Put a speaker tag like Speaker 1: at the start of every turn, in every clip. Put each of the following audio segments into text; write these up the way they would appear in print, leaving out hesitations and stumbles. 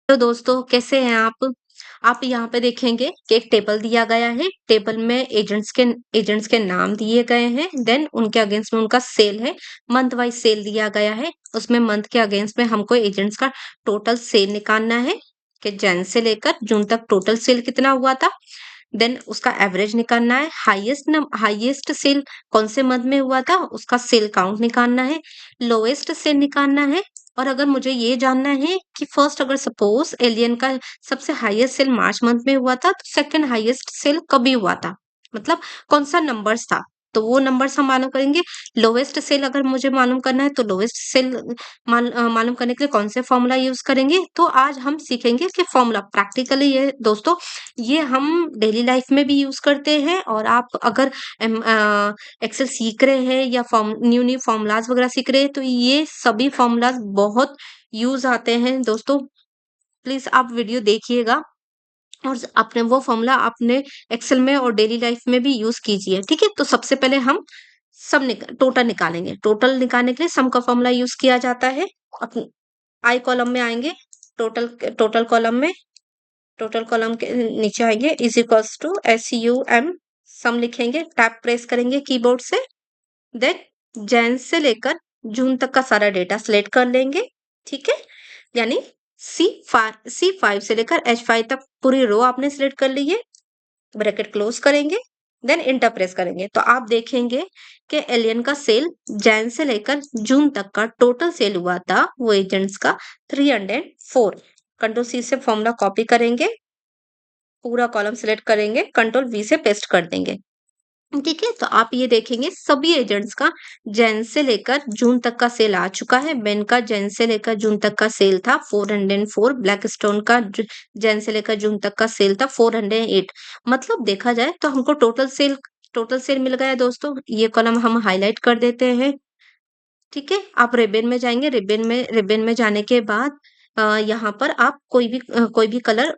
Speaker 1: तो दोस्तों कैसे हैं आप? आप यहाँ पे देखेंगे कि एक टेबल दिया गया है। टेबल में एजेंट्स के नाम दिए गए हैं। देन उनके अगेंस्ट में उनका सेल है। मंथ वाइज सेल दिया गया है। उसमें मंथ के अगेंस्ट में हमको एजेंट्स का टोटल सेल निकालना है कि जैन से लेकर जून तक टोटल सेल कितना हुआ था। देन उसका एवरेज निकालना है। हाईएस्ट सेल कौन से मंथ में हुआ था उसका सेल काउंट निकालना है। लोएस्ट सेल निकालना है। और अगर मुझे ये जानना है कि फर्स्ट अगर सपोज एलियन का सबसे हाईएस्ट सेल मार्च मंथ में हुआ था तो सेकंड हाईएस्ट सेल कभी हुआ था, मतलब कौन सा नंबर्स था, तो वो नंबर्स हम मालूम करेंगे। लोएस्ट सेल अगर मुझे मालूम करना है तो लोएस्ट सेल मालूम करने के लिए कौन से फॉर्मूला यूज करेंगे। तो आज हम सीखेंगे कि फॉर्मूला प्रैक्टिकली ये दोस्तों, ये हम डेली लाइफ में भी यूज करते हैं। और आप अगर एक्सेल सीख रहे हैं या न्यू न्यू फॉर्मूलाज वगैरह सीख रहे हैं तो ये सभी फॉर्मूलाज बहुत यूज आते हैं दोस्तों। प्लीज आप वीडियो देखिएगा और अपने वो फॉर्मूला अपने एक्सेल में और डेली लाइफ में भी यूज कीजिए। ठीक है, तो सबसे पहले हम टोटल निकालेंगे। टोटल निकालने के लिए सम का फॉर्मूला यूज किया जाता है। अपने आई कॉलम में आएंगे, टोटल टोटल कॉलम में, टोटल कॉलम के नीचे आएंगे इज इक्वल्स टू SUM, सम लिखेंगे, टैब प्रेस करेंगे कीबोर्ड से। देन जैन से लेकर जून तक का सारा डेटा सिलेक्ट कर लेंगे। ठीक है, यानी C5 से लेकर H5 तक पूरी रो आपने सिलेक्ट कर ली है। ब्रैकेट क्लोज करेंगे, देन इंटर प्रेस करेंगे तो आप देखेंगे कि एलियन का सेल जैन से लेकर जून तक का टोटल सेल हुआ था वो एजेंट्स का 304। कंट्रोल C से फॉर्मूला कॉपी करेंगे, पूरा कॉलम सिलेक्ट करेंगे, कंट्रोल V से पेस्ट कर देंगे। ठीक है, तो आप ये देखेंगे सभी एजेंट्स का जैन से लेकर जून तक का सेल आ चुका है। बेन का जैन से लेकर जून तक का सेल था 404। ब्लैक स्टोन का जैन से लेकर जून तक का सेल था 408। मतलब देखा जाए तो हमको टोटल सेल मिल गया दोस्तों। ये कॉलम हम हाईलाइट कर देते हैं। ठीक है, आप रिबन में जाएंगे, रिबन में जाने के बाद यहाँ पर आप कोई भी कलर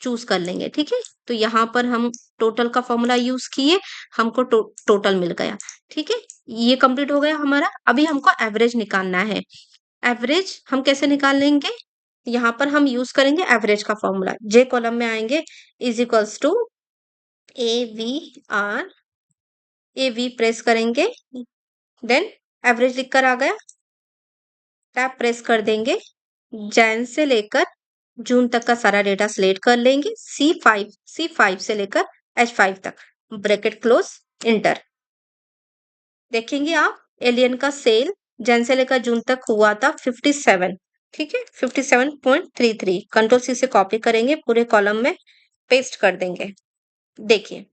Speaker 1: चूज कर लेंगे। ठीक है, तो यहाँ पर हम टोटल का फॉर्मूला यूज किए, हमको टोटल मिल गया। ठीक है, ये कंप्लीट हो गया हमारा। अभी हमको एवरेज निकालना है। एवरेज हम कैसे निकाल लेंगे, यहाँ पर हम यूज करेंगे एवरेज का फॉर्मूला। जे कॉलम में आएंगे is equals to AVR, AV press करेंगे, देन एवरेज लिखकर आ गया, टैब प्रेस कर देंगे। जैन से लेकर जून तक का सारा डेटा सिलेक्ट कर लेंगे, C5 से लेकर H5 तक, ब्रैकेट क्लोज, इंटर। देखेंगे आप एलियन का सेल जैन से लेकर जून तक हुआ था 57। ठीक है, 57.33। कंट्रोल C से कॉपी करेंगे, पूरे कॉलम में पेस्ट कर देंगे। देखिए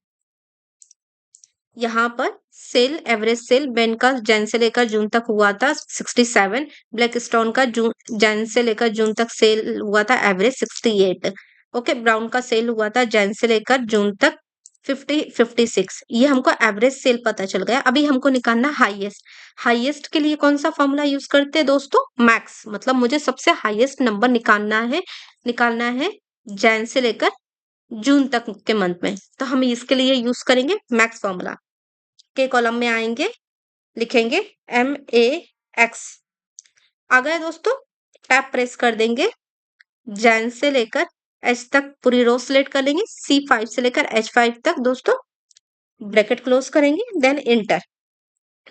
Speaker 1: यहाँ पर सेल, एवरेज सेल बेन का जैन से लेकर जून तक हुआ था 67। ब्लैक स्टोन का जैन से लेकर जून तक सेल हुआ था एवरेज 68। ओके, ब्राउन का सेल हुआ था जैन से लेकर जून तक 56। ये हमको एवरेज सेल पता चल गया। अभी हमको निकालना हाईएस्ट। हाईएस्ट के लिए कौन सा फॉर्मूला यूज करते हैं दोस्तों, मैक्स, मतलब मुझे सबसे हाईएस्ट नंबर निकालना है जैन से लेकर जून तक के मंथ में, तो हम इसके लिए यूज करेंगे मैक्स फॉर्मूला। के कॉलम में आएंगे, लिखेंगे MAX, आ गया दोस्तों। टैब प्रेस कर देंगे, जैन से लेकर एच तक पूरी रो सिलेक्ट कर लेंगे, C5 से लेकर H5 तक दोस्तों, ब्रैकेट क्लोज करेंगे, देन इंटर।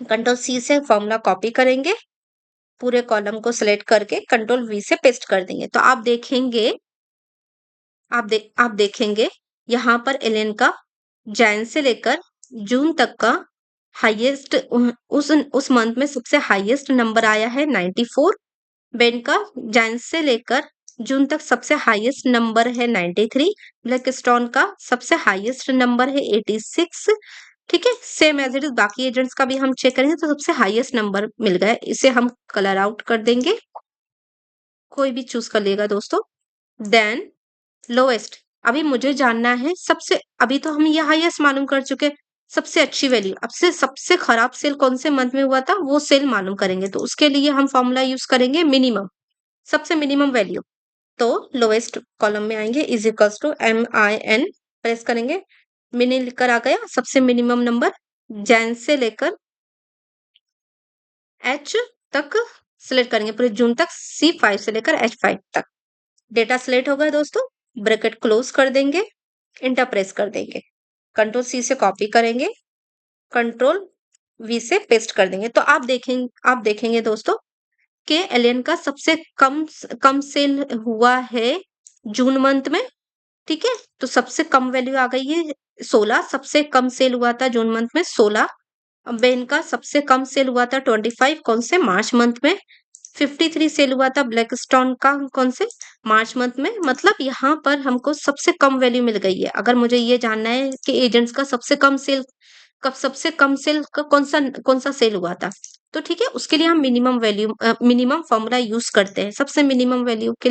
Speaker 1: कंट्रोल C से फॉर्मूला कॉपी करेंगे, पूरे कॉलम को सिलेक्ट करके कंट्रोल V से पेस्ट कर देंगे। तो आप देखेंगे यहाँ पर एलियन का जैन से लेकर जून तक का हाईएस्ट, उस मंथ में सबसे हाईएस्ट नंबर आया है 94। बेन का जैन से लेकर जून तक सबसे हाईएस्ट नंबर है 93। ब्लैक स्टोन का सबसे हाईएस्ट नंबर है 86। ठीक है, सेम एज इट इज बाकी एजेंट्स का भी हम चेक करेंगे तो सबसे हाईएस्ट नंबर मिल गया। इसे हम कलर आउट कर देंगे, कोई भी चूज कर लेगा दोस्तों। देन लोएस्ट, अभी मुझे जानना है सबसे, अभी तो हम ये हाईएस्ट मालूम कर चुके, सबसे अच्छी वैल्यू, अब से सबसे खराब सेल कौन से मंथ में हुआ था वो सेल मालूम करेंगे। तो उसके लिए हम फॉर्मूला यूज करेंगे मिनिमम, सबसे मिनिमम वैल्यू। तो लोएस्ट कॉलम में आएंगे is equals to MIN, press करेंगे, मिनी लिखकर आ गया सबसे मिनिमम नंबर। जैन से लेकर H तक सिलेक्ट करेंगे, पूरे जून तक, C5 से लेकर H5 तक। डेटा सिलेक्ट हो गया दोस्तों, ब्रैकेट क्लोज कर देंगे, इंटर प्रेस कर देंगे, कंट्रोल सी से कॉपी करेंगे, कंट्रोल वी से पेस्ट कर देंगे। तो आप देखेंगे दोस्तों कि एलियन का सबसे कम सेल हुआ है जून मंथ में, ठीक है? तो सबसे कम वैल्यू आ गई है 16, सबसे कम सेल हुआ था जून मंथ में 16। बेन का सबसे कम सेल हुआ था 25, कौन से, मार्च मंथ में। 53 सेल हुआ था ब्लैक स्टोन का, कौन से, मार्च मंथ में। मतलब यहाँ पर हमको सबसे कम वैल्यू मिल गई है। अगर मुझे ये जानना है कि एजेंट्स का सबसे कम सेल का कौन सा सेल हुआ था, तो ठीक है, उसके लिए हम मिनिमम फॉर्मूला यूज करते हैं। सबसे मिनिमम वैल्यू के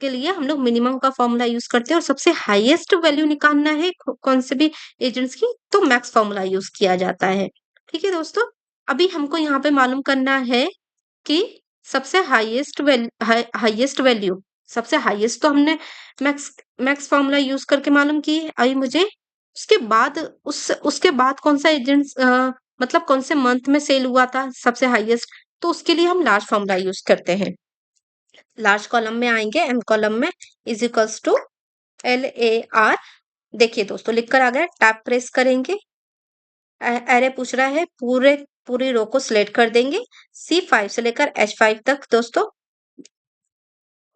Speaker 1: लिए हम लोग मिनिमम का फॉर्मूला यूज करते हैं, और सबसे हाईएस्ट वैल्यू निकालना है कौन से भी एजेंट्स की, तो मैक्स फॉर्मूला यूज किया जाता है। ठीक है दोस्तों, अभी हमको यहाँ पे मालूम करना है कि सबसे हाईएस्ट वैल्यू, सबसे हाईएस्ट तो हमने मैक्स मैक्स फॉर्मूला यूज करके मालूम की है। अभी मुझे उसके बाद कौन सा एजेंट्स, मतलब कौन से मंथ में सेल हुआ था सबसे हाईएस्ट, तो उसके लिए हम लार्ज फॉर्मूला यूज करते हैं। लार्ज कॉलम में आएंगे, एम कॉलम में इज इक्वल्स टू LAR। देखिए दोस्तों लिख कर आ गया, टैप प्रेस करेंगे, एरे पूछ रहा है, पूरी रो को सिलेक्ट कर देंगे C5 से लेकर H5 तक दोस्तों।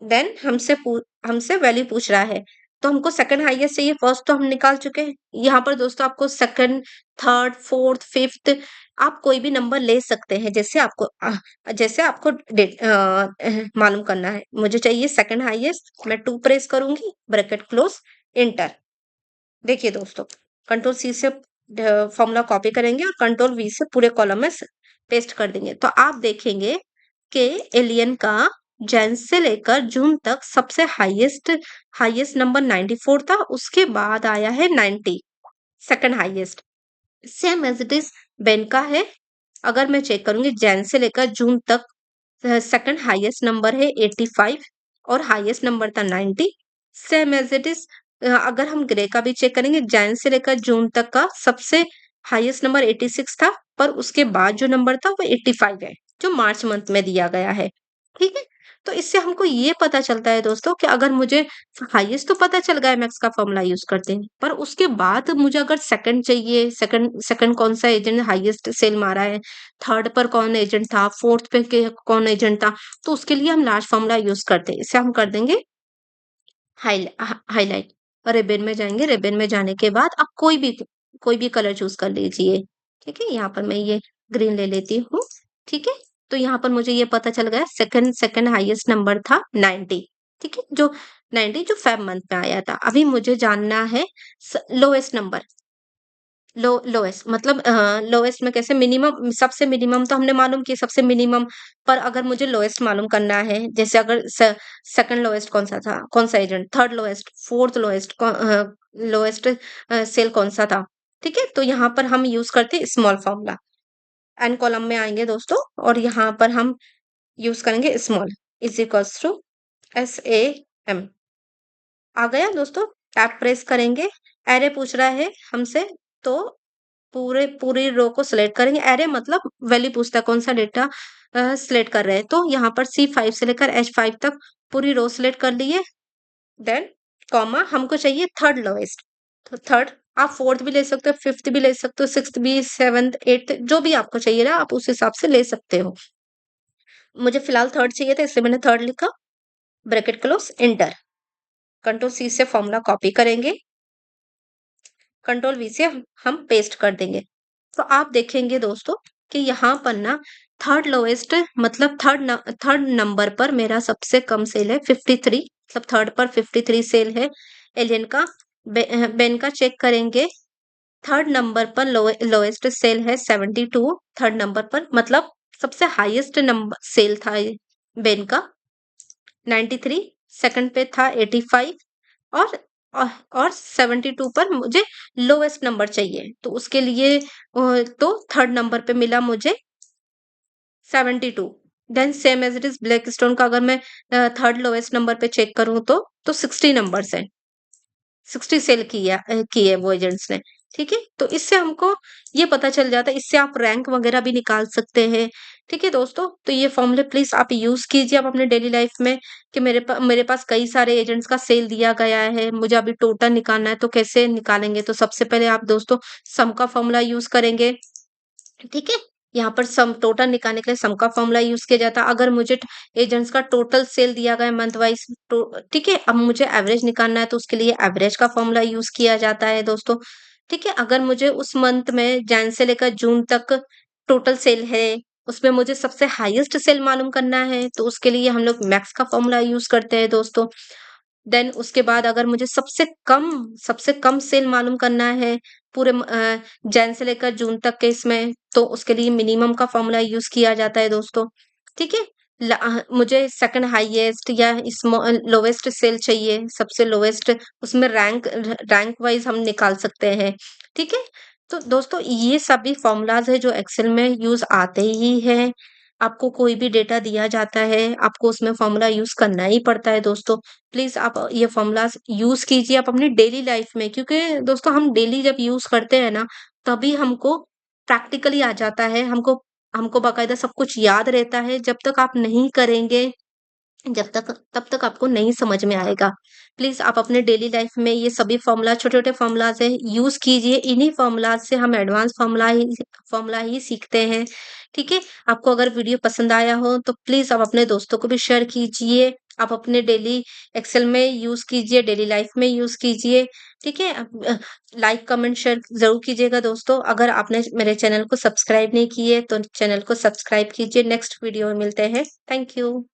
Speaker 1: देन हमसे वैल्यू पूछ रहा है, तो हमको सेकंड हाईएस्ट चाहिए। फर्स्ट तो हम निकाल चुके हैं। यहाँ पर दोस्तों आपको सेकंड, थर्ड, फोर्थ, फिफ्थ, आप कोई भी नंबर ले सकते हैं, जैसे आपको मालूम करना है। मुझे चाहिए सेकंड हाईएस्ट, मैं 2 प्रेस करूंगी, ब्रैकेट क्लोज, इंटर। देखिए दोस्तों, कंट्रोल सी से फॉर्मूला कॉपी करेंगे और कंट्रोल वी से पूरे कॉलम में पेस्ट कर देंगे। तो आप देखेंगे कि एलियन का जैन से लेकर जून तक सबसे हाईएस्ट नंबर 94 था, उसके बाद आया है 90, second highest. Same as it is Ben का है। अगर मैं चेक करूंगी जैन से लेकर जून तक, सेकंड हाईएस्ट नंबर है 85 और हाईएस्ट नंबर था 90। सेम एज इट इज अगर हम ग्रे का भी चेक करेंगे, जैन से लेकर जून तक का सबसे हाईएस्ट नंबर 86 था, पर उसके बाद जो नंबर था वो 85 है, जो मार्च मंथ में दिया गया है। ठीक है, तो इससे हमको ये पता चलता है दोस्तों कि अगर मुझे हाईएस्ट तो पता चल गया है मैक्स का फॉर्मूला यूज करते हैं, पर उसके बाद मुझे अगर सेकंड चाहिए, सेकंड कौन सा एजेंट हाईएस्ट सेल मारा है, थर्ड पर कौन एजेंट था, फोर्थ पे कौन एजेंट था, तो उसके लिए हम लार्ज फॉर्मूला यूज करते हैं। इसे हम कर देंगे हाईलाइट, और रिबन में जाएंगे। रिबन में जाने के बाद आप कोई भी कलर चूज कर लीजिए। ठीक है, यहाँ पर मैं ये ग्रीन ले लेती हूँ। ठीक है, तो यहाँ पर मुझे ये पता चल गया सेकंड हाईएस्ट नंबर था 90। ठीक है, जो 90 जो फेब मंथ में आया था। अभी मुझे जानना है लोएस्ट नंबर, लोएस्ट मतलब लोएस्ट में कैसे, मिनिमम, सबसे मिनिमम तो हमने मालूम किया, सबसे मिनिमम, पर अगर मुझे लोएस्ट मालूम करना है, जैसे अगर सेकंड लोएस्ट कौन सा था, कौन सा agent, third lowest, fourth lowest cell कौन सा था। ठीक है, तो यहाँ पर हम यूज करते हैं स्मॉल फॉर्मूला। एन कॉलम में आएंगे दोस्तों, और यहाँ पर हम यूज करेंगे small, is equals to SAM। आ गया दोस्तों, टैप प्रेस करेंगे, एरे पूछ रहा है हमसे, तो पूरी रो को सिलेक्ट करेंगे। एरे मतलब वैल्यू पूछता है कौन सा डेटा सिलेक्ट कर रहे हैं, तो यहाँ पर C5 से लेकर H5 तक पूरी रो सिलेक्ट कर लिए। देन कॉमा, हमको चाहिए थर्ड लोएस्ट, तो थर्ड, आप फोर्थ भी ले सकते हो, फिफ्थ भी ले सकते हो, सिक्स्थ भी, सेवंथ, एट्थ, जो भी आपको चाहिए ना आप उस हिसाब से ले सकते हो। मुझे फिलहाल थर्ड चाहिए था, इसलिए मैंने थर्ड लिखा, bracket close, enter. Control C से फॉर्मूला कॉपी करेंगे, कंट्रोल वी से हम पेस्ट कर देंगे। तो आप देखेंगे दोस्तों कि यहाँ पर ना थर्ड लोएस्ट, मतलब थर्ड नंबर पर मेरा सबसे कम सेल है 53, मतलब थर्ड पर 53 सेल है एलियन का। बेन का चेक करेंगे, थर्ड नंबर पर लोएस्ट सेल है 72, थर्ड नंबर पर, मतलब सबसे हाईएस्ट नंबर सेल था बेन का 93, सेकंड पे था 85, और और 72 पर मुझे लोएस्ट नंबर चाहिए, तो उसके लिए तो थर्ड नंबर पे मिला मुझे 72। Then same as it is Black Stone का, अगर मैं थर्ड लोएस्ट नंबर पे चेक करूं तो 60 नंबर्स है, 60 सेल किए वो एजेंट्स ने। ठीक है, तो इससे हमको ये पता चल जाता है, इससे आप रैंक वगैरह भी निकाल सकते हैं। ठीक है दोस्तों, तो ये फ़ॉर्मूले प्लीज़ आप यूज़ कीजिए आप अपने डेली लाइफ़ में कि मेरे पास कई सारे एजेंट्स का सेल दिया गया है, मुझे अभी टोटल निकालना है, तो कैसे निकालेंगे? तो सबसे पहले आप दोस्तों सम का फ़ॉर्मूला यूज़ करेंगे, ठीक है? यहाँ पर सम टोटल निकालने के लिए सम का फ़ॉर्मूला यूज़ किया जाता है। अगर मुझे एजेंट्स का टोटल सेल दिया गया है मंथ वाइज़ तो ठीक है? अब मुझे एवरेज निकालना है तो उसके लिए एवरेज का फ़ॉर्मूला यूज़ किया जाता है दोस्तों, ठीक है? अगर मुझे उस मंथ में जैन से लेकर जून तक टोटल सेल है, उसमें मुझे सबसे हाईएस्ट सेल मालूम करना है, तो उसके लिए हम लोग मैक्स का फ़ॉर्मूला यूज़ करते हैं दोस्तों। देन उसके बाद अगर मुझे सबसे कम सेल मालूम करना है जैन से लेकर जून तक के इसमें, तो उसके लिए मिनिमम का फ़ॉर्मूला यूज़ किया जाता है दोस्तों, ठीक है? मुझे सेकंड हाईएस्ट या लोवेस्ट सेल चाहिए, सबसे लोवेस्ट उसमें रैंक वाइज़ हम निकाल सकते हैं, ठीक है? तो दोस्तों ये सभी फ़ॉर्मूलाज़ हैं जो एक्सेल में यूज़ आते ही हैं। आपको कोई भी डेटा दिया जाता है, आपको उसमें फ़ॉर्मूला यूज़ करना ही पड़ता है दोस्तों। प्लीज़ आप ये फ़ॉर्मूलाज़ यूज़ कीजिए आप अपनी डेली लाइफ़ में क्योंकि दोस्तों हम डेली जब यूज़ करते हैं ना, तभी हमको प्रैक्टिकली आ जाता है, हमको हमको बाकायदा सब कुछ याद रहता है, जब तक आप नहीं करेंगे तब तक आपको नहीं समझ में आएगा। प्लीज़ आप अपने डेली लाइफ़ में ये सभी फ़ॉर्मूला छोटे-छोटे फ़ॉर्मूलाज़ हैं, यूज़ कीजिए। इन्हीं फ़ॉर्मूलाज़ से हम एडवांस फ़ॉर्मूला ही सीखते हैं, ठीक है? आपको अगर वीडियो पसंद आया हो तो प्लीज़ आप अपने दोस्तों को भी शेयर कीजिए। आप अपने डेली एक्सेल में यूज़ कीजिए, डेली लाइफ़ में यूज़ कीजिए, ठीक है? लाइक, कमेंट, शेयर ज़रूर कीजिएगा दोस्तों। अगर आपने मेरे चैनल को सब्सक्राइब नहीं किए तो चैनल को सब्सक्राइब कीजिए। नेक्स्ट वीडियो में मिलते हैं। Thank you.